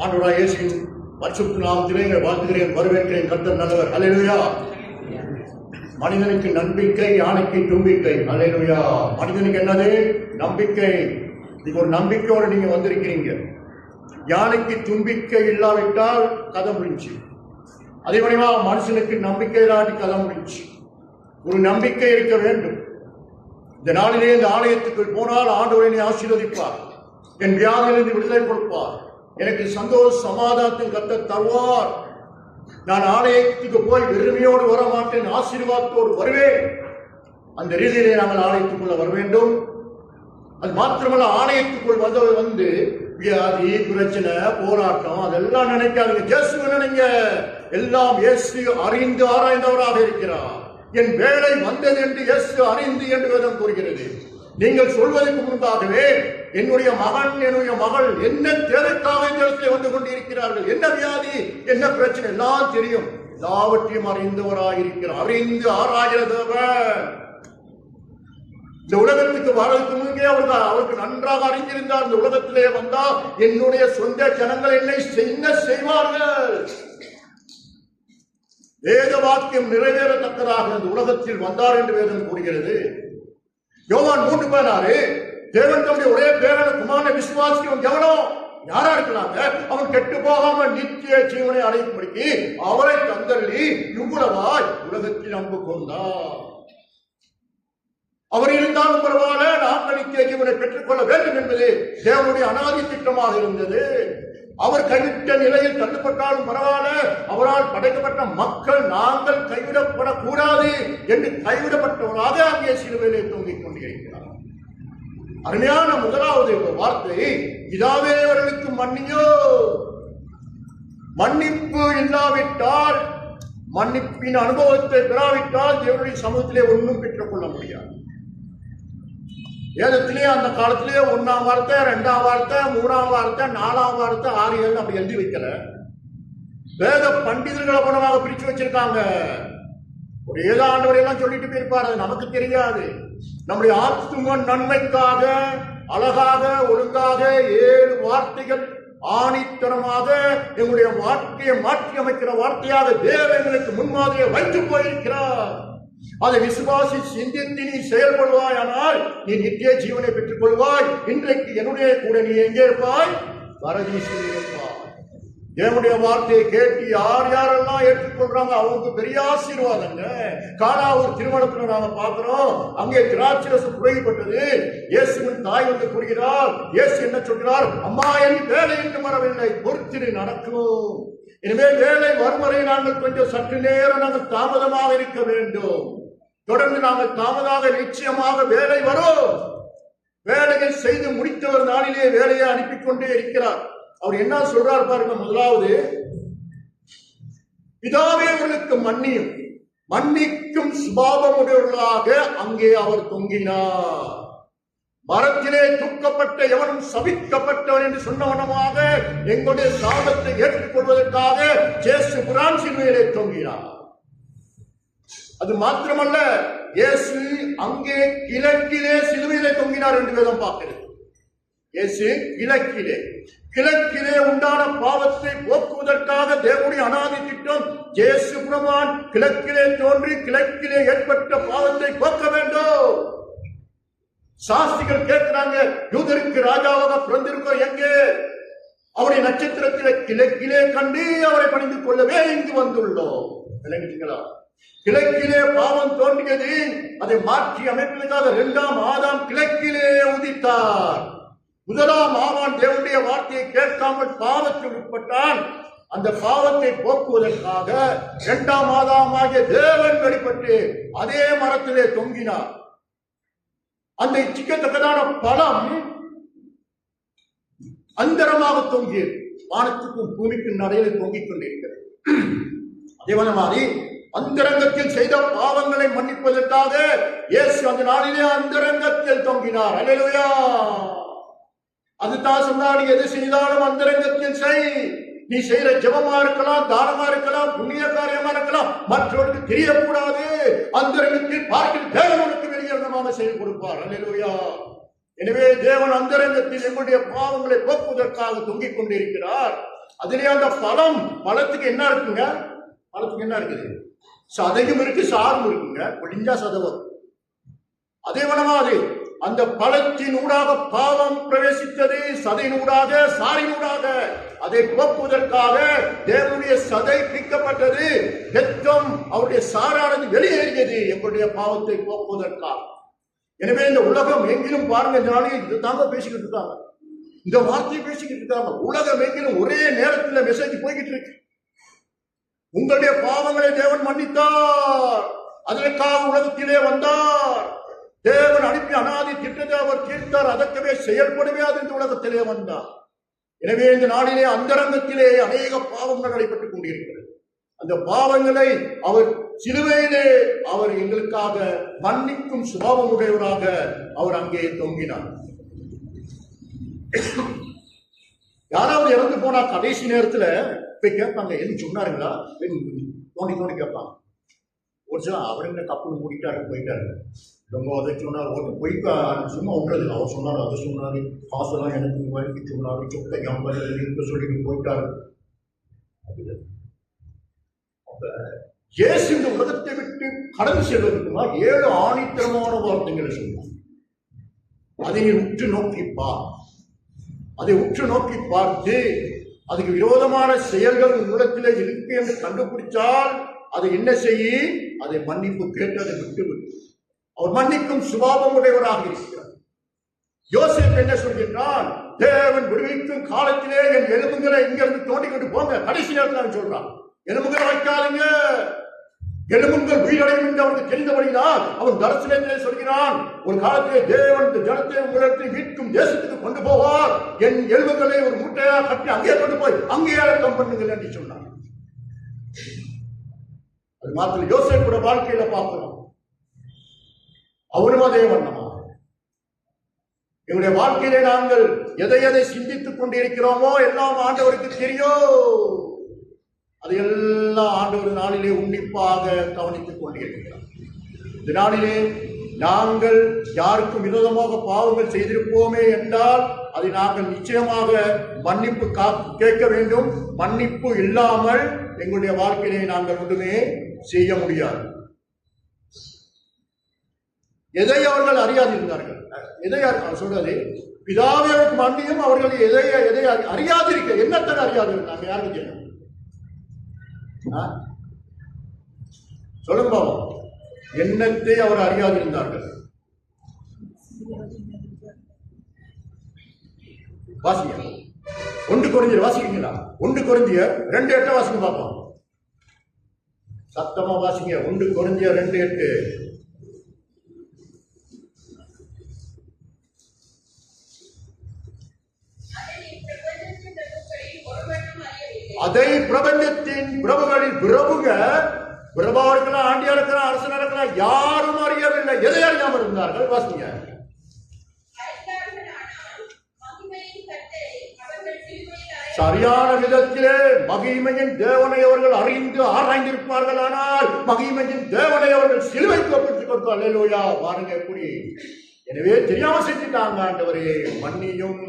ஆண்டவராகிய இயேசுவின் பரிசுத்த நாமத்திலே வாழ்த்துகிறேன், வரவேற்கிறேன். கர்த்தர் நல்லவர். அல்லேலூயா. மனிதனுக்கு நம்பிக்கை, யானைக்கு தும்பிக்கை. அல்லேலூயா. மனிதனுக்கு என்னது? நம்பிக்கை. நீங்க ஒரு நம்பிக்கையோடு நீங்க வந்திருக்கிறீங்க. யானைக்கு தும்பிக்கை இல்லாவிட்டால் கதை முடிஞ்சு. அதே மாதிரிமா மனுஷனுக்கு நம்பிக்கை இல்லாட்டி கதை முடிஞ்சு. ஒரு நம்பிக்கை இருக்க வேண்டும். இந்த நாளிலே இந்த ஆலயத்துக்குள் போனால் ஆண்டவர் என்னை ஆசீர்வதிப்பார், என் வியாதியிலிருந்து விடுதலை கொடுப்பார், எனக்கு சந்தோஷ சமாதானத்தை கர்த்தர் தருவார். நான் ஆலயத்துக்கு போய் வெறுமையோடு வர மாட்டேன், ஆசீர்வாதத்தோடு வருவேன். அந்த ரீதியிலே நாங்கள் ஆலயத்துக்குள்ள வர வேண்டும். அது மாத்திரமல்ல, ஆலயத்துக்குள் வந்து வியாதி, பிரச்சனை, போராட்டம் அதெல்லாம் நினைக்காதீங்க. இயேசுவை நினைங்க. எல்லாம் இயேசு அறிந்து ஆராய்ந்தவராக இருக்கிறார். என் வேலை வந்தது என்று இயேசு அறிந்து என்று வேதம் கூறுகிறது. நீங்கள் சொல்வதற்கு முன்பாகவே என்னுடைய மகன், என்னுடைய மகள் என்ன தேவைக்காக இந்த இடத்துல வந்து கொண்டிருக்கிறார்கள், என்ன வியாதி, என்ன பிரச்சனை எல்லாம் தெரியும். எல்லாவற்றையும் அறிந்தவராக இருக்கிறார். அறிந்து ஆராய்கிறவர். இந்த உலகத்துக்கு வரதுக்கு முன்னே அவருக்கு நன்றாக அறிந்திருந்தார். இந்த உலகத்திலே வந்தா என்னுடைய சொந்த ஜனங்கள் என்னை என்ன செய்வார்கள். வேத வாக்கியம் நிறைவேறத்தக்கதாக இந்த உலகத்தில் வந்தார் என்று வேதம் கூறுகிறது. யோவான் 3:16 தேவன் தம்முடைய ஒரே பேரான குமாரனை விசுவாசிக்கும் எவனோ யாரா இருக்கலாங்க, அவன் கெட்டு போகாம நித்திய ஜீவனை அடையும்படிக்கு அவரை தந்தள்ளி இவ்வளவாய் உலகத்தில் அன்பு கொண்டார். அவர் இருந்தாலும் பரவாயில்ல, நாங்கள் நித்திய ஜீவனை பெற்றுக்கொள்ள வேண்டும் என்பது தேவனுடைய அநாதி திட்டமாக இருந்தது. அவர் கைவிட்ட நிலையில் தள்ளப்பட்டாலும் பரவாயில்ல, அவரால் படைக்கப்பட்ட மக்கள் நாங்கள் கைவிடப்படக்கூடாது என்று கைவிடப்பட்டவராக அங்கே சிலுவையிலே தொங்கிக் கொண்டிருக்கிறார். அருமையான முதலாவது வார்த்தை, இதாவே அவர்களுக்கு மன்னியோ. மன்னிப்பு இல்லாவிட்டால், மன்னிப்பின் அனுபவத்தை பெறாவிட்டால் தேவனுடைய சமூகத்திலே ஒன்றும் பெற்றுக்கொள்ள முடியாது. வேதத்திலே அந்த காலத்திலே 1ஆம் வார்த்தை, 2ஆம் வார்த்தை, 3ஆம் வார்த்தை, 4ஆம் வார்த்தை, 6 7 அப்படி எழுதி வைக்கல. வேத பண்டிதர்களை பணமாக பிரிச்சு வச்சிருக்காங்க. ஒரு ஏதாண்டவர் எல்லாம் சொல்லிட்டு போயிருப்பார், அது நமக்கு தெரியாது. நம்முடைய ஆத்தும நன்மைக்காக அழகாக ஒழுங்காக 7 வார்த்தைகள் ஆணித்தரமாக எங்களுடைய வாழ்க்கையை மாற்றி அமைக்கிற வார்த்தையாக தேவன் எங்களுக்கு முன்மாதிரியை வைத்து போயிருக்கிறார். அதை விசுவாசி சிந்தித்து நீ செயல்படுவாய், ஆனால் நீ நித்திய ஜீவனை பெற்றுக் கொள்வாய். இன்றைக்கு என்னுடைய கூட நீ எங்கே இருப்பாய்? பரதீசில் இருப்பாய். என்னுடைய வார்த்தையை கேட்டு யார் யாரெல்லாம் ஏற்றுக்கொள்றாங்க அவங்களுக்கு பெரிய ஆசீர்வாதங்க. கானாவூர் திருமணத்துல நாங்க பார்க்கிறோம், அங்கே திராட்சரசம் குறைப்பட்டது. இயேசுவின் தாய் வந்து கூறுகிறார், இயேசு என்ன சொல்கிறார்? அம்மா, என் வேலை என்று வரவில்லை, பொறுத்திரு, நடக்கும். எனவே வேலை வரும் வரை நாங்கள் கொஞ்சம் சற்று நேரம் நாங்கள் தாமதமாக இருக்க வேண்டும். தொடர்ந்து நாங்கள் தாமதாக நிச்சயமாக வேலை வரும். வேலையை செய்து முடித்தவர் நாளிலே வேலையை அனுப்பி கொண்டே இருக்கிறார். அவர் என்ன சொல்றார் பாருங்க. முதலாவது, பிதாவே அவர்களுக்கு மன்னியும். மன்னிக்கும் சுபாவமுடையவர்களாக அங்கே அவர் தொங்கினார். மரத்திலே தூக்கப்பட்ட எவனும் சபிக்கப்பட்டவன் என்று சொன்னவனமாக எங்களுடைய சாபத்தை ஏற்றுக்கொள்வதற்காக இயேசு புரான் சிலுவையிலே தொங்கினார். அது மாத்திரமல்ல, இயேசு அங்கே கிழக்கிலே சிலுவையிலே தொங்கினார் என்று வேதம் பார்க்கிறது. இயேசு கிழக்கிலே உண்டான பாவத்தை போக்குவதற்காக தேவனுடைய அநாதி திட்டம். இயேசு புரான் கிழக்கிலே தோன்றி கிழக்கிலே ஏற்பட்ட பாவத்தை போக்க வேண்டும். சாஸ்திரிகள் கேட்கிறாங்க, யூதருக்கு ராஜாவாக பிறந்திருக்கோம் எங்கே? அவருடைய நட்சத்திரத்திலே கிழக்கிலே கண்டு அவரை பணிந்து கொள்ளவே இங்கு வந்துள்ளோம். விளங்குங்களா? கிழக்கிலே பாவம் தோன்றியது, அதை மாற்றி அமைப்பதற்காக 2ஆம் ஆதாம் கிழக்கிலே உதித்தார். 1ஆம் ஆவான் தேவனுடைய வார்த்தையை கேட்காமல் பாவத்தில் உட்பட்டான். அந்த பாவத்தை போக்குவதற்காக 2ஆம் ஆதாமாகிய தேவன் வெளிப்பட்டு அதே மரத்திலே தொங்கினார். அந்த இச்சிக்கத்தக்கதான பலம் அந்தரமாக தொங்கியது. வானத்துக்கும் பூமிக்கும் நடையில தொங்கிக் கொண்டிருக்கிறது. அதே மாதிரி அந்தரங்கத்தில் செய்த பாவங்களை மன்னிப்பதற்காக இயேசு அந்த நாளிலே அந்தரங்கத்தில் தொங்கினார். அல்லேலூயா. அதுதான் சொன்னார், எது செய்தாலும் அந்தரங்கத்தில் செய். நீ செய்யற ஜெபமா இருக்கலாம், தானமா இருக்கலாம், புண்ணிய காரியமா இருக்கலாம், மற்றவர்களுக்கு தெரியக்கூடாது. அந்தரங்கத்தில் பார்க்கிற தேவன் உனக்கு வெளியரங்கமாக செயல் கொடுப்பார். அல்லேலூயா. எனவே தேவன் அந்தரங்கத்தில் எங்களுடைய பாவங்களை போக்குவதற்காக தொங்கிக் கொண்டிருக்கிறார். அதுலயே அந்த பழத்துக்கு என்ன இருக்குங்க? பழத்துக்கு என்ன இருக்குது? சதையும் இருக்கு, சாரும் இருக்குங்க. ஒளிஞ்சா சதை வரும். அதே மனமா அது அந்த பழத்தின் ஊடாக பாவம் பிரவேசித்தது, சதையினூடாக, சாரினூடாக. அதை போக்குவதற்காக தேவனுடைய சதை பிரிக்கப்பட்டது, ரத்தம் அவருடைய சாரானது வெளியேறியது எங்களுடைய பாவத்தை போக்குவதற்காக. எனவே இந்த உலகம் எங்கிலும் பாருங்க, இந்த நாளைக்கு இது தாங்க பேசிக்கிட்டு இருக்காங்க, இந்த வார்த்தையை பேசிக்கிட்டு இருக்காங்க. உலகம் எங்கிலும் ஒரே நேரத்தில் மெசேஜ் போய்கிட்டு இருக்கு. உங்களுடைய பாவங்களை தேவன் மன்னித்தார், அதற்காக உலகத்திலே வந்தார். தேவன் அனுப்பி அனாதி திட்டத்தை அவர் தீர்த்தார், அதற்கவே செயல்படவே அது இந்த உலகத்திலே வந்தார். எனவே இந்த நாளிலே அந்தரங்கத்திலே அநேக பாவங்கள் நடைபெற்றுக் கொண்டிருக்கிறது. அந்த பாவங்களை அவர் சிலுவையிலே அவர் எங்களுக்காக மன்னிக்கும் சுபாவம் உடையவராக அவர் அங்கே தொங்கினார். யாராவது இறந்து போனா கடைசி நேரத்துல போய் கேட்பாங்க, எது சொன்னாருங்களா? தோண்டி தோண்டி கேட்பாங்க. ஒரு சில அவர் என்ன கப்பல் மூடிட்டாரு போயிட்டாரு, அதை சொன்னார், போய்ப்பா சும்மா விட்டுறது. அவர் சொன்னார், அதை சொன்னாரு, காசெல்லாம் எனக்கு வழி சொன்னாரு, சொத்தை இருக்க சொல்லிட்டு போயிட்டாரு. இயேசு இந்த உலகத்தை விட்டு கடந்து செல்வதற்குமா 7 ஆணித்தரமான வார்த்தைகளை சொன்னார். அதை உற்று நோக்கிப்பா, அதை உற்று நோக்கி பார்த்து அதுக்கு விரோதமான செயல்கள் உலகத்திலே இருக்கு என்று கண்டுபிடிச்சால் அதை என்ன செய்ய? அதை மன்னிப்பு கேட்டு அதை விட்டுவிட்டு அவர் மன்னிக்கும் சுபாவம் உடையவராக இருக்கிறார். யோசேப்பு என்ன சொல்கின்றான்? தேவன் விடுவிக்கும் காலத்திலே என் எலும்புகளை இங்கிருந்து தோண்டிக்கிட்டு போங்க. கடைசி நேரத்தில் சொல்றான், எலும்புகளை வைக்காதீங்க, எலும்புகள் உயிரடையும் என்று அவருக்கு தெரிந்தபடினால் அவன் தரிசனத்திலே சொல்கிறான், ஒரு காலத்திலே தேவன் இந்த ஜனத்தை உங்களிடத்தில் மீட்கும் தேசத்துக்கு கொண்டு போவார், என் எலும்புகளை ஒரு மூட்டையாக கட்டி அங்கே கொண்டு போய் அங்கே அடக்கம் பண்ணுங்கள் என்று சொன்னார். அது மாத்திரம் யோசேப்புடைய வாழ்க்கையில பார்க்கிறோம். அவரும் அதே வண்ணமா எங்களுடைய வாழ்க்கையிலே நாங்கள் எதை எதை சிந்தித்துக் கொண்டிருக்கிறோமோ எல்லாம் ஆண்டவருக்கு தெரியும். அதையெல்லாம் ஆண்டவர் நாளிலே உன்னிப்பாக கவனித்துக் கொண்டிருக்கிறார். இந்த நாளிலே நாங்கள் யாருக்கும் விரோதமாக பாவங்கள் செய்திருப்போமே என்றால் அதை நாங்கள் நிச்சயமாக மன்னிப்பு கேட்க வேண்டும். மன்னிப்பு இல்லாமல் எங்களுடைய வாழ்க்கையிலே நாங்கள் ஒன்றுமே செய்ய முடியாது. எதை அவர்கள் அறியாதிருந்தார்கள்? எதை சொல்றது? பிதாவே மன்னியும் அவர்கள் எதை எதை அறியாதிருக்க, என்னத்தை அறியாதிருந்தாங்க? யாருக்கு தெரியும்? சொல்லுங்க பாவம், என்னத்தை அவர் அறியாதிருந்தார்கள்? வாசிங்க, 1 கொரிந்தியர் வாசிக்கிறீங்களா? 1 கொரிந்தியர் 2:8 வாசிங்க பார்ப்போம். சத்தமா வாசிங்க. 1 கொரிந்தியர் 2:8. அதை பிரபஞ்சத்தின் பிரபுகளில் பிரபா இருக்கலாம், ஆண்டியா இருக்கலாம், அரசனா இருக்கலாம், யாரும் அறியவில்லை. எதை அறியாமல் இருந்தார்கள்? வாசிங்க. சரியான விதத்திலே மகிமையின் தேவனை அவர்கள் அறிந்து ஆராய்ந்திருப்பார்கள். ஆனால் மகிமையின் தேவனை அவர்கள் சிலுவைக்கு ஒப்பிட்டுக் கொடுத்தார். அல்லேலூயா. பாருங்க எப்படி. எனவே தெரியாம செஞ்சுட்டாங்க. ஆண்டவரே மன்னியும்.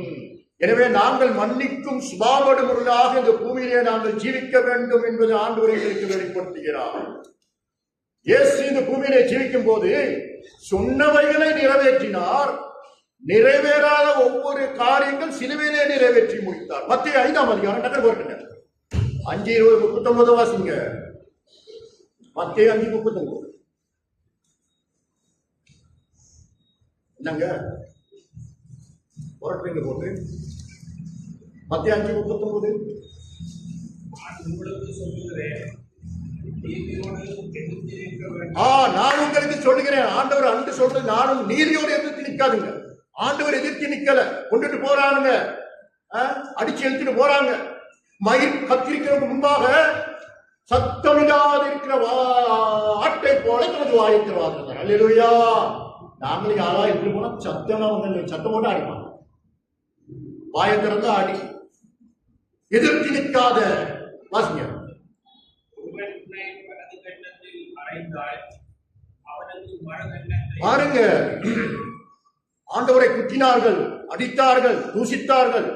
எனவே நாங்கள் மன்னிக்கும் சுபாவமுள்ளாக இந்த பூமியிலே நாங்கள் ஜீவிக்க வேண்டும் என்பது ஆண்டவர் எங்களுக்கு வெளிப்படுத்துகிறார். இயேசு இந்த பூமியிலே ஜீவிக்கும் போது சொன்னவைகளை நிறைவேற்றினார். நிறைவேறாத ஒவ்வொரு காரியங்கள் சிலுவையிலே நிறைவேற்றி முடித்தார். மத்திய 5ஆம் அதிகாரம் டக்குனு போட்டுங்க. 5:20-39 வாசிங்க. மத்திய 5:39. என்னங்க போறீங்க? போட்டு மத்திய 5:39. நான் உங்களுக்கு சொல்லுகிறேன், ஆண்டவர் அன்று சொல்றது நானும் நீதியோடு எதிர்த்து நிற்காதுங்க. ஆண்டவர் எதிர்த்து நிக்கல, கொண்டுட்டு போறானுங்க, அடிச்சு எழுத்துட்டு போறாங்க. மயில் கத்திரிக்கிறதுக்கு முன்பாக சத்தமில்லாத இருக்கிற ஆட்டை போல தனது வாய்க்கிறார்கள். அல்லேலூயா. நாங்களும் யாரா எடுத்துட்டு போனா சத்தம் போட்டு அடிப்பாங்க. வாயை திறந்து ஆடி எதிர்த்து நிற்காத. வாசிங்க. பாருங்க, ஆண்டவரை குத்தினார்கள், அடித்தார்கள், தூசித்தார்கள்.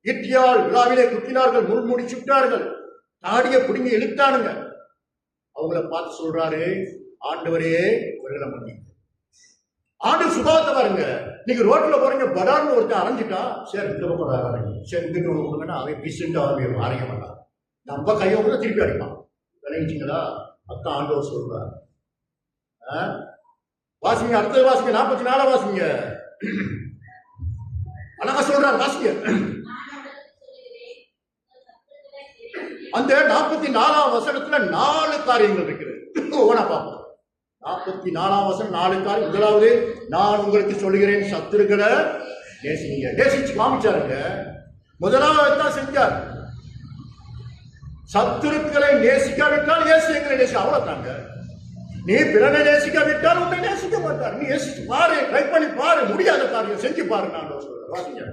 ஈட்டியால் விழாவிலே குத்தினார்கள், முள்முடி சுட்டார்கள், தாடியை பிடிங்கி இழுத்தானுங்க. அவங்கள பார்த்து சொல்றாரு, ஆண்டவரே இவர்களை மன்னிங்க. ஆண்டு சுபாவத்தை பாருங்க. நீங்க ரோட்ல போறீங்க, படார்னு ஒருத்தன் அரைஞ்சிட்டா, சரி இந்த பக்கம் ஆரம்பி, சரி இங்கிட்ட ஒன்று கொடுங்கன்னா அவன் பிசுண்டு அரைய மாட்டான். நம்ம கையை கூட திருப்பி அடிப்பான். விளைவிச்சிங்களா? அத்தான் ஆண்டவர் சொல்றார். வாசிங்க, அடுத்தது வாசிங்க, 44 வாசிங்க. அழகா சொல்றார், வாசிங்க. அந்த 44ஆம் வசனத்துல 4 காரியங்கள் இருக்கிறது. ஓனா பார்ப்போம். 44ஆம் வசனம் 4 காரியம். முதலாவது, நான் உங்களுக்கு சொல்லுகிறேன், சத்துருக்களை நேசிங்க. நேசிச்சு காமிச்சாருங்க. முதலாவது தான் செஞ்சார். சத்துருக்களை நேசிக்காவிட்டால் இயேசு எங்களை நேசி. அவ்வளவுதாங்க. நீ பிறனை நேசிக்காவிட்டால் உன்னை நேசிக்க மாட்டார். நீ நேசிச்சு பாரு, ட்ரை பண்ணி பாரு, முடியாத காரியம் செஞ்சு பாரு. நான் சொல்றேன், வாசிங்க.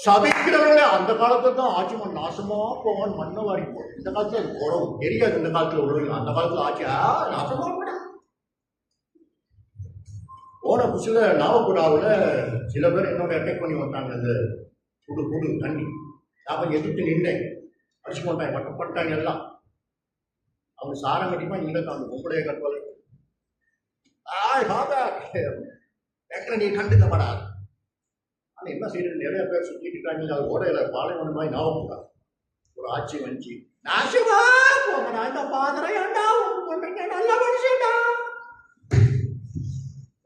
சபிக்கிறவர்களே அந்த காலத்துல தான் ஆட்சி மண் நாசமா போவான், மண்ணை வாடி போடும். இந்த காலத்துல அது குறவு தெரியாது. இந்த காலத்துல உள்ளவங்க அந்த காலத்துல ஆட்சி நாசமா போட. போன புதுசுல நாவக்குடாவில் சில பேர் என்னோட அட்டாக் பண்ணி வந்தாங்க. அந்த குடு தண்ணி நான் எதிர்த்து நின்றேன். அடிச்சு போட்டாங்க, பட்டாங்க எல்லாம். அவங்க சாரம் கட்டிப்பா இங்கே தான் உங்களுடைய கட்டுவாங்க. நீ கண்டுக்கப்படாது. ஆனால் என்ன செய்யறது, நிறைய பேர் சுற்றிட்டு இருக்காங்க. அது ஓடையில பாலைவனம் மாதிரி ஞாபகம் ஒரு ஆட்சி வந்துச்சு. நாசமா போங்கடா, இந்த பாத்திரையாண்டா பண்றீங்க, நல்ல மனுஷன்டா.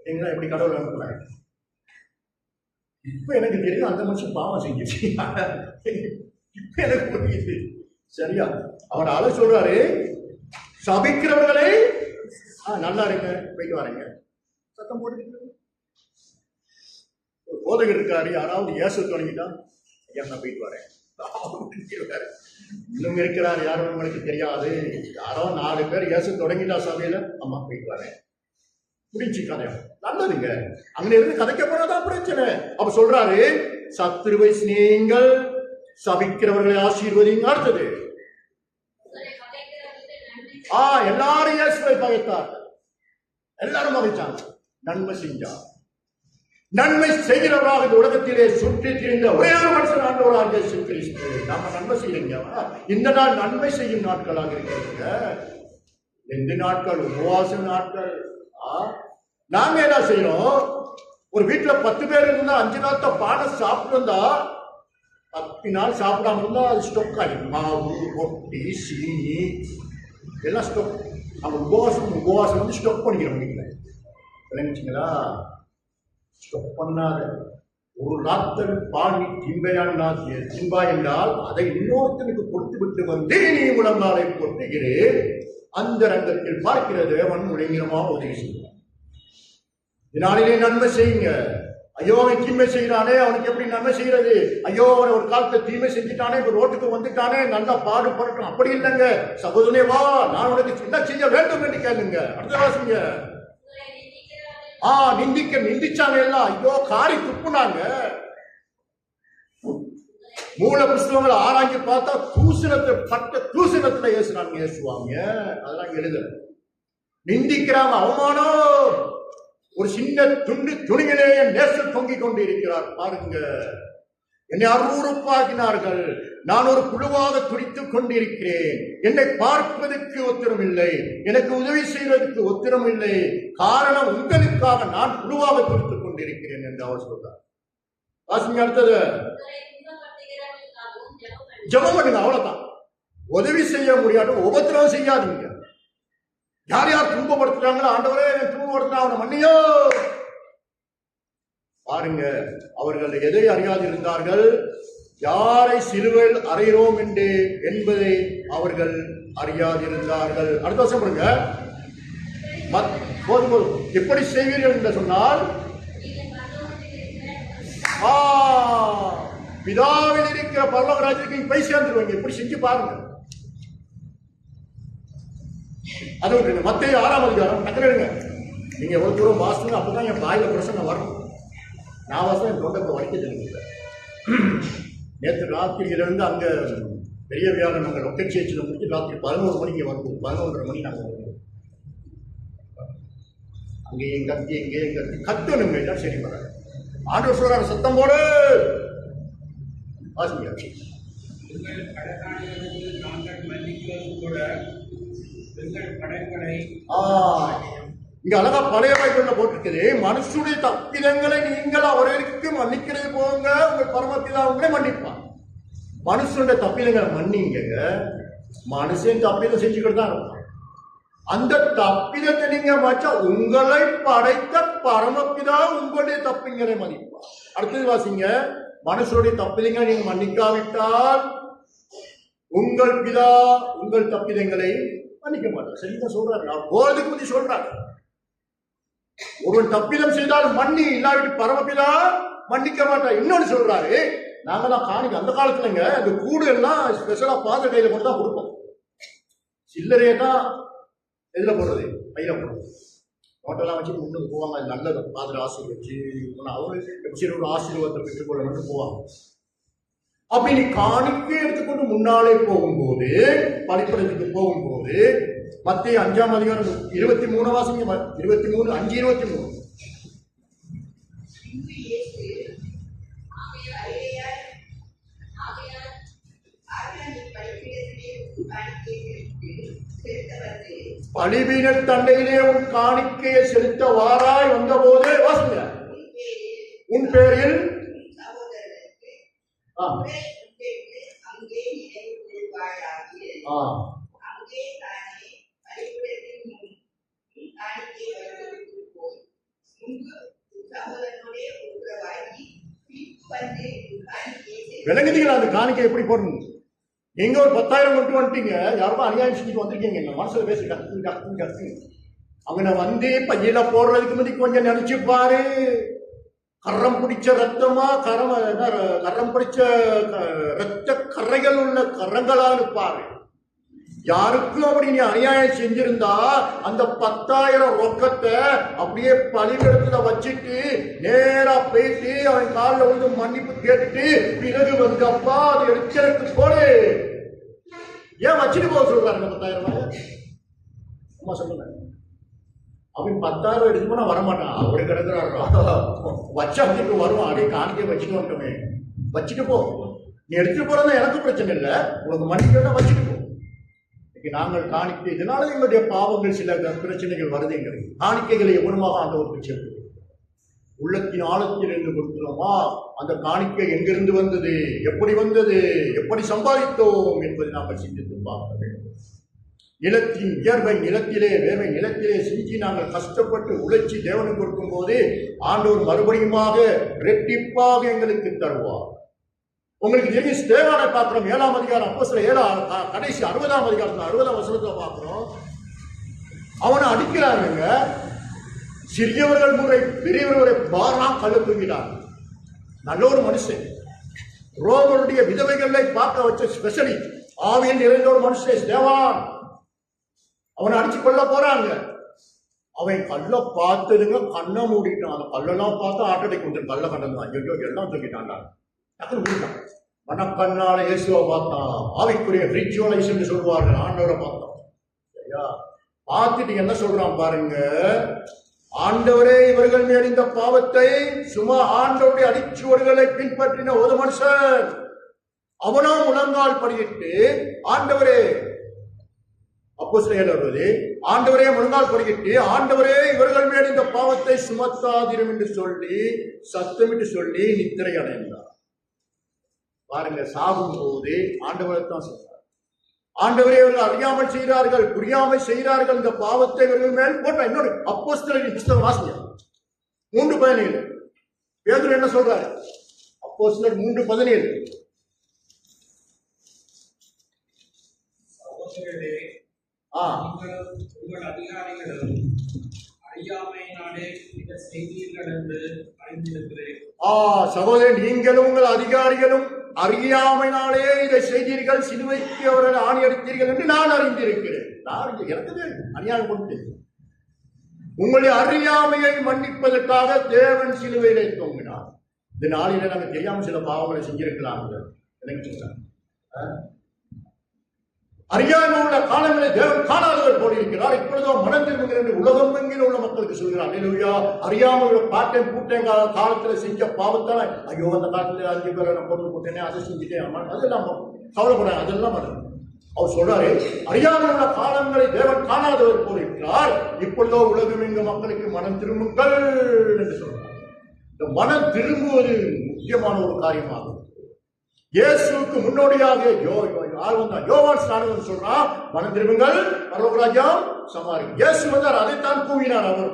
எங்கன்னா எப்படி கடவுள் அனுப்புறாங்க. இப்ப எனக்கு தெரியும் அந்த மனுஷன் பாவம் செஞ்சிச்சு. இப்ப எனக்கு புரியுது. சரியா? அவர் ஆள சொல்றாரு, சபிக்கிறவர்களே நல்லா இருங்க, போயிட்டு வரீங்க. சத்தம் போட்டு போதகர் இருக்காரு, யாராவது ஏச தொடங்கிட்டா, ஐயா நான் போயிட்டு வரேன். இன்னும் இருக்கிறார், யாரும் உங்களுக்கு தெரியாது. யாரோ 4 பேர் ஏச தொடங்கிட்டா சபையில, அம்மா போயிட்டு வரேன், முடிஞ்சு கதையா. நல்லதுங்க. அங்க இருந்து கதைக்க போனதான் பிரச்சனை. அப்ப சொல்றாரு, சத்துருவை நீங்கள் சபிக்கிறவர்களை ஆசீர்வதிங்க. அடுத்தது, எல்லாரும் இயேசுவை பகைத்தார்கள். எல்லாரும் பகைச்சாங்க. நன்மை செஞ்சார். நன்மை செய்கிறவராக இந்த உலகத்திலே சுற்றி திரிந்த ஒரே ஒரு மனுஷன் ஆண்டவராகிய இயேசு கிறிஸ்து. நம்ம நன்மை செய்யுங்க. இந்த நாள் நன்மை செய்யும் நாட்களாக இருக்கிறீங்க. எந்த நாட்கள்? உபவாச நாட்கள். நாங்க என்ன செய்யறோம்? ஒரு வீட்டுல 10 பேர் இருந்தா 5 நாத்த பாடம் சாப்பிட்டு இருந்தா 10 நாள் சாப்பிடாம இருந்தா அது ஸ்டொக் ஆகிடும். மாவு, ரொட்டி, சீனி எல்லாம் ஸ்டொக். நம்ம உபவாசம் வந்து ஸ்டொக் பண்ணிக்கிறோம் வீட்டுல. விளங்கிச்சிங்களா? ஸ்டொக் பண்ணாத. ஒரு நாத்தல் பால் நீ திம்பா என்றால் அதை இன்னொருத்தனுக்கு கொடுத்து விட்டு வந்து நீ முழங்காலை போட்டுகிறேன். அந்த ரங்கத்தில் பார்க்கிற தேவன் முழங்கிரமாக உதவி செய்வார். இதனாலே நன்மை செய்யுங்க. ஐயோ அவன் தீமை செய்யறானே, அவனுக்கு எப்படி நன்மை செய்யறது? ஐயோ அவனை ஒரு காலத்துல தீமை செஞ்சுட்டானே, இப்ப ரோட்டுக்கு வந்துட்டானே, நல்லா பாடுபடட்டும். அப்படி இல்லைங்க. சகோதரனே வா, நான் உனக்கு என்ன செய்ய வேண்டும் என்று கேளுங்க. அடுத்த வாசிங்க. நிந்திச்சாங்க எல்லாம். ஐயோ காரி துப்புனாங்க. மூல புஸ்தகங்களை ஆராய்ச்சி பார்த்தா தூசணத்துல ஏசுவாங்க. அதெல்லாம் எழுதல. நிந்திக்கிறாங்க, அவமானம். ஒரு சின்ன துணியிலே நேசல் தொங்கிக் கொண்டு இருக்கிறார். பாருங்க, என்னை அருவருப்பாக்கினார்கள். நான் ஒரு குழுவாக துடித்துக் கொண்டிருக்கிறேன். என்னை பார்ப்பதற்கு உத்திரம் இல்லை, எனக்கு உதவி செய்வதற்கு உத்திரம் இல்லை. காரணம் உங்களுக்காக நான் குழுவாக துடித்துக் கொண்டிருக்கிறேன் என்று அவர் சொல்றார். வாசிங்க அடுத்தது. ஜெபம் பண்ணுங்க, அவ்வளவுதான். உதவி செய்ய முடியாத உபத்திரவம் செய்யாதீங்க. யார் யார் துன்பப்படுத்துறாங்களோ, ஆண்டவரே துன்பப்படுத்தினா அவனை மன்னியோ. பாருங்க, அவர்கள் எதை அறியாதிருந்தார்கள்? யாரை சிலுவையில் அறைகிறோம் என்பதை அவர்கள் அறியாதிருந்தார்கள். அடுத்த வருஷம் பாருங்க. போதும் எப்படி செய்வீர்கள் என்று சொன்னால், பிதாவில் இருக்கிற பரலோக ராஜ்யத்துக்கு போய் சேர்ந்துருவாங்க. எப்படி செஞ்சு பாருங்க. அது மத்தேயு 6ஆம் அதிகாரம் டக்குனுங்க. நீங்க எவ்வளவு தூரம் வாசிங்க, அப்பதான் என் வாயில பிரச்சனை வரும். நான் வாசம் என் தொண்டை வலிக்க தெரியுங்க. நேற்று ராத்திரியிலிருந்து அங்க பெரிய வியாழன் நாங்கள் ரொக்கெட் சேர்ச்சியில் முடிச்சு ராத்திரி 11 மணிக்கு வருவோம். 11:30 மணி நாங்கள் வருவோம். அங்கேயும் கத்தி, இங்கேயும் கத்தி கத்தணுங்க. எல்லாம் சரி வராது. ஆண்டவர் சொல்றாரு, சத்தம் போடு. வாசிங்க. எங்கள் கடனாளிகளுக்கு நாங்கள் மன்னிக்கிறது கூட எங்கள் கடன்களை இங்க அழகா பழைய பைபிள்ல போட்டிருக்குது, மனுஷனுடைய தப்பிதங்களை நீங்கள் அவர்களுக்கு மன்னிக்கிறது போங்க, உங்கள் பரமபிதா உங்களை மன்னிப்பார். மனுஷனுடைய தப்பிதங்களை மன்னிங்க. மனுஷன் தப்பிதம் செஞ்சுக்கிட்டு தான் இருப்பான். அந்த தப்பிதத்தை நீங்க வச்சா உங்களை படைத்த பரமபிதா உங்களுடைய தப்பிங்களை மன்னிப்பார். அடுத்தது வாசிங்க. மனுஷனுடைய தப்பிதங்களை நீங்க மன்னிக்காவிட்டால் உங்கள் பிதா உங்கள் தப்பிதங்களை மன்னிக்க மாட்டார். சரிதான் சொல்றாரு. நான் போறதுக்கு முந்தி சொல்றாரு, ஒருவன் தப்பிதம் செய்தால் மன்னி, இல்லாவிட்டு பரமபிதா மன்னிக்க மாட்டார். இன்னொன்னு சொல்றாரு, நாங்க தான் காணிக்க அந்த காலத்துலங்க இந்த கூடு எல்லாம் ஸ்பெஷலா பாத்திர கையில கொண்டு தான் கொடுப்போம். சில்லறையை தான் எதுல போடுறது, கையில போடுறது. ஹோட்டலாம் வச்சு முன்னுக்கு போவாங்க, நல்லது பாத்திர ஆசீர்வச்சு அவரு ஒரு ஆசீர்வாதத்தை பெற்றுக்கொள்ளணும்னு போவாங்க. அப்படி நீ காணிக்கை எடுத்துக்கொண்டு முன்னாலே போகும்போது, பலிப்படத்துக்கு போகும்போது, மத்திய 5ஆம் அதிகாரம் 23 வாசிங்க. 23 5 23. பலிபீன தண்டையிலே உன் காணிக்கையை செலுத்த வாராய் வந்தபோது வாசிங்க, உன் பேரில் விளங்குதீங்களா? அந்த காணிக்கை எப்படி போடணும்? நீங்க ஒரு 10,000 கொண்டு வந்துட்டீங்க, யாருக்கும் அநியாயம் செஞ்சுட்டு வந்திருக்கீங்க, எங்க மனசுல பேசி கத்து அங்க வந்து பையில போடுறதுக்கு முந்தி கொஞ்சம் நினைச்சு பாரு. கரம் பிடிச்ச ரத்தமா, கரம் பிடிச்ச ரத்த கரைகள் உள்ள கரங்களா இருப்பாரு. யாருக்கும் அப்படி நீ அநியாயம் செஞ்சிருந்தா அந்த 10,000 ரொக்கத்தை அப்படியே பலிபீடத்துல வச்சுட்டு நேரா போயிட்டு அவன் காலில் வந்து மன்னிப்பு கேட்டுட்டு பிறகு வந்து அப்பா அது எடுத்து போடு. ஏன் வச்சுட்டு போக சொல்றாங்க 10,000? அம்மா சொல்லுங்க. அவன் 10,000 எடுத்து போனா வரமாட்டான், அப்படி கிடக்குறாரு. வச்சாக்கு வருவான், அப்படியே காணிக்கை வச்சுட்டு வந்துட்டோமே, வச்சுட்டு போ. நீ எடுத்துட்டு போறதா எனக்கு பிரச்சனை இல்லை, உனக்கு மன்னிப்பு வச்சுட்டு போ. நாங்கள் காணிக்கை, இதனால எங்களுடைய பாவங்கள் சில பிரச்சனைகள் வருது. எங்களுக்கு காணிக்கைகளை எவ்வளவாக ஆண்டவருக்கு செல்வது, உள்ளத்தின் ஆழத்தில் இருந்து கொடுக்கிறோமா? அந்த காணிக்கை எங்கிருந்து வந்தது, எப்படி வந்தது, எப்படி சம்பாதித்தோம் என்பதை நாங்கள் சிந்தித்து பார்க்க வேண்டும். நிலத்தின் உயர்வை நிலத்திலே, வேர்வை நிலத்திலே செஞ்சு நாங்கள் கஷ்டப்பட்டு உழைச்சி தேவனுக்கு கொடுக்கும் போது ஆண்டவர் மறுபடியுமாக ரெட்டிப்பாக எங்களுக்கு தருவார். உங்களுக்கு தெரியும், ஸ்தேவானை பார்க்கிறோம் 7ஆம் அதிகாரம், அப்போஸ்தலர் கடைசி 60ஆம் அதிகாரத்தில் 60ஆம் வசனத்துல பார்க்கிறோம். அவனை அடிக்கிறாங்க. சிறியவர்கள் முறை பெரியவர்களை பாராம் கல்லு தூங்கினார். நல்ல ஒரு மனுஷன், ரோமருடைய விதவைகளை பார்க்க வச்ச ஸ்பெஷலிஸ்ட், ஆவியில் நிறைந்த ஒரு மனுஷன் ஸ்தேவான். அவனை அடிச்சு கொள்ள போறாங்க. அவன் கல்லை பார்த்ததுங்க, கண்ணை மூடிட்டான். அந்த கல்லெல்லாம் பார்த்து ஆட்டத்தை கொண்டு கல்லை கண்டதான், ஐயோ எல்லாம் தூக்கிட்டான்டா. மனக்கண்ணால இயேசுவை பார்த்தான். ஆவிக்குரிய ரிச்சுவலைஸ் சொல்வார்கள். ஆண்டவரை பார்த்தான். சரியா? பார்த்துட்டு என்ன சொல்றான் பாருங்க, ஆண்டவரே இவர்கள் மேல் இந்த பாவத்தை சும்மா ஆண்டவருடைய அடிச்சுவடுகளை பின்பற்றின ஒரு மனுஷன் அவனோ முழங்கால் படியிட்டு, ஆண்டவரே, அப்போஸ்தலர் வருவது, ஆண்டவரே முழங்கால் படியிட்டு, ஆண்டவரே இவர்கள் மேல் இந்த பாவத்தை சுமத்தாதிரும் என்று சொல்லி சத்தமிட்டு சொல்லி நித்திரை அடைந்தார். பாருங்க, சாகும் போது ஆண்டவரை தான் சொல்றார், ஆண்டவரே இவர்கள் அறியாமல் செய்கிறார்கள், புரியாமல் செய்கிறார்கள், இந்த பாவத்தை இவர்கள் மேல் போட்ட. இன்னொரு அப்போஸ்தலரின் புத்தகம் வாசிங்க, 3:17. பேதுரு என்ன சொல்றாரு? அப்போஸ்தலர் 3:17. உங்கள் அதிகாரிகளும் அறியாமையினாலே இந்த செய்திகள் என்று அறிந்திருக்கிறேன். சகோதரன், நீங்களும் உங்கள் அதிகாரிகளும் அறியாமையினாலே இதை செய்தீர்கள், சிலுவைக்கு அவர்கள் ஆணி அடித்தீர்கள் என்று நான் அறிந்திருக்கிறேன். எனக்கு அநியாயம் கொண்டு உங்களுடைய அறியாமையை மன்னிப்பதற்காக தேவன் சிலுவையிலே தொங்கினார். இந்த நாளில நாங்கள் தெரியாமல் சில பாவங்களை செஞ்சிருக்கலாம். எனக்கு சொல்றாங்க, அறியாமல் உள்ள காலங்களை தேவன் காணாதவர் போல இருக்கிறார். இப்பொழுதோ மனம் திரும்புகிற என்று உலகம் எங்கில் உள்ள மக்களுக்கு சொல்கிறார். அல்லேலூயா. அறியாமல் உள்ள பாட்டன் கூட்டம் காலத்துல செஞ்ச பாவத்தால, ஐயோ அந்த காலத்துல 5 பேரை நான் பொண்ணு கூட்டேனே, அதை செஞ்சுட்டேன், அதெல்லாம் கவலைப்படாது, அதெல்லாம் நடக்கும். அவர் சொல்றாரு, அறியாமல் உள்ள காலங்களை தேவன் காணாதவர் போல இருக்கிறார். இப்பொழுதோ உலகம் எங்க மக்களுக்கு மனம் திரும்புங்கள் என்று சொல்றார். இந்த மனம் திரும்புவது முக்கியமான ஒரு காரியமாகும். இயேசுவுக்கு முன்னோடியாக யோவான் ஸ்நானகன் சொல்றான், மனம் திரும்புங்கள் பரலோகராஜ்யம் சமாரி. இயேசு வந்தார், அதைத்தான் கூவினார். அவர்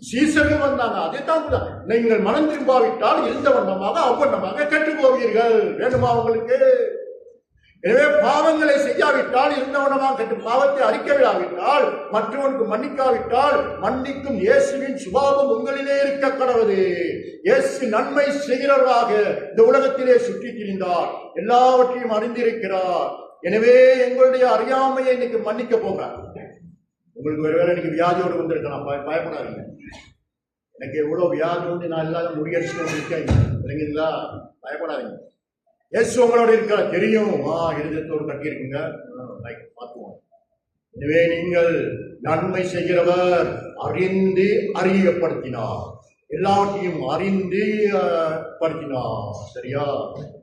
சீசர்கள் வந்தாங்க, அதைத்தான் நீங்கள் மனம் திரும்பாவிட்டால் இருந்த வண்ணமாக அவ்வண்ணமாக கெட்டு போவீர்கள். வேண்டுமா உங்களுக்கு? எனவே பாவங்களை செய்யாவிட்டால் இருந்தவனமாக கெட்டு பாவத்தை அறிக்கவிடாவிட்டால் மற்றவனுக்கு மன்னிக்காவிட்டால் மன்னிக்கும் இயேசுவின் சுபாவம் உங்களிலே இருக்க கடவுது. இயேசு நன்மை செய்கிறவராக இந்த உலகத்திலே சுற்றி திரிந்தார், எல்லாவற்றையும் அறிந்திருக்கிறார். எனவே எங்களுடைய அறியாமையை இன்னைக்கு மன்னிக்க போகிறார். உங்களுக்கு ஒருவேளை இன்னைக்கு வியாதியோடு வந்திருக்கலாம், பயப்படாதீங்க. எனக்கு எவ்வளவு வியாதி வந்து நான் இல்லாத முடியடிச்சு இருக்கேன், இல்லைங்களா? பயப்படாதீங்க. இயேசு உங்களோட இருக்கிற தெரியும், இருதயத்தோடு கட்டியிருக்குங்க, பார்த்துவோம். எனவே நீங்கள் நன்மை செய்கிறவர் அறிந்து அறியப்படுத்தினார், எல்லாவற்றையும் அறிந்து படுத்தினார். சரியா?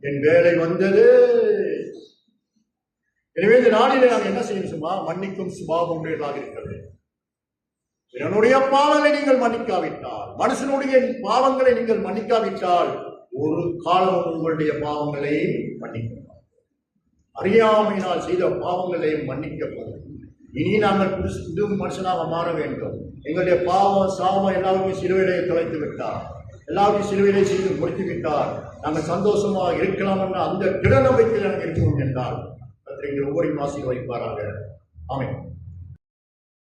என் வேலை வந்தது. எனவே இந்த நாளிலே நாம் என்ன செய்யணும்? சும்மா மன்னிக்கும் சுபாவம் உடையதாக இருக்கிறது. என்னுடைய பாவங்களை நீங்கள் மன்னிக்காவிட்டால், மனுஷனுடைய பாவங்களை நீங்கள் மன்னிக்காவிட்டால் ஒரு காலம் உங்களுடைய பாவங்களை மன்னிக்கலாம். அறியாமையினால் செய்த பாவங்களை மன்னிக்கப்படும். இனி நாங்கள் புது மனுஷனாக மாற வேண்டும். எங்களுடைய பாவம் சாபம் எல்லாருமே சிலுவையிலே தொலைத்து விட்டார், எல்லாருமே சிலுவையிலே செய்து முடித்து விட்டார். நாங்கள் சந்தோஷமாக இருக்கலாம் என்ற அந்த திட நம்பிக்கையில் நாங்கள் இருக்கணும் என்றால் ஒவ்வொரு ஆசீர்வதிப்பாராக. ஆமென்.